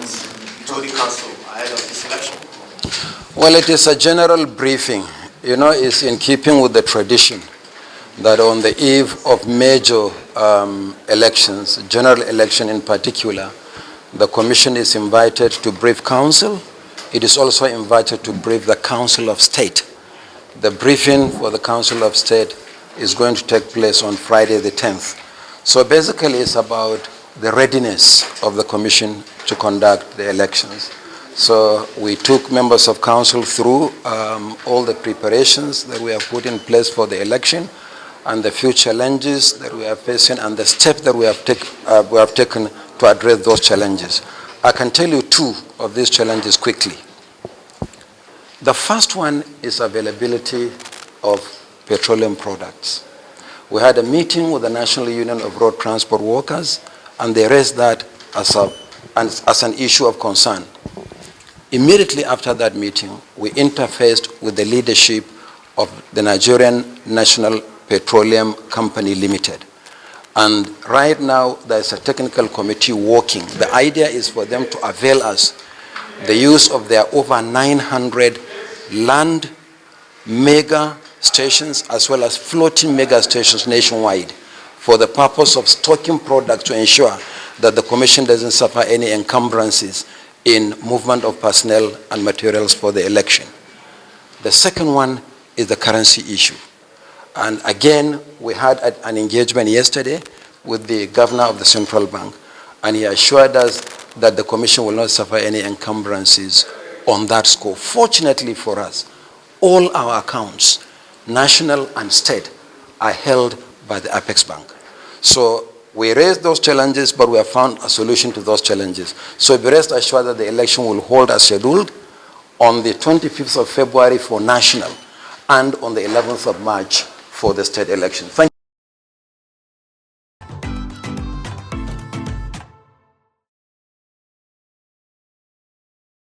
to the council ahead of this election? Well, it is a general briefing. You know, it's in keeping with the tradition that on the eve of major elections, general election in particular, the Commission is invited to brief Council. It is also invited to brief the Council of State. The briefing for the Council of State is going to take place on Friday the 10th. So basically it's about the readiness of the Commission to conduct the elections. So we took members of Council through all the preparations that we have put in place for the election and the few challenges that we are facing and the steps that we have taken to address those challenges. I can tell you two of these challenges quickly. The first one is availability of petroleum products. We had a meeting with the National Union of Road Transport Workers, and they raised that as an issue of concern. Immediately after that meeting, we interfaced with the leadership of the Nigerian National Petroleum Company Limited. And right now, there's a technical committee working. The idea is for them to avail us the use of their over 900 land mega stations as well as floating mega stations nationwide for the purpose of stocking products to ensure that the Commission doesn't suffer any encumbrances in movement of personnel and materials for the election. The second one is the currency issue. And again, we had an engagement yesterday with the governor of the central bank, and he assured us that the Commission will not suffer any encumbrances on that score. Fortunately for us, all our accounts, national and state, are held by the Apex Bank. So we raised those challenges, but we have found a solution to those challenges. So be rest assured that the election will hold as scheduled on the 25th of February for national and on the 11th of March for the state election. Thank you.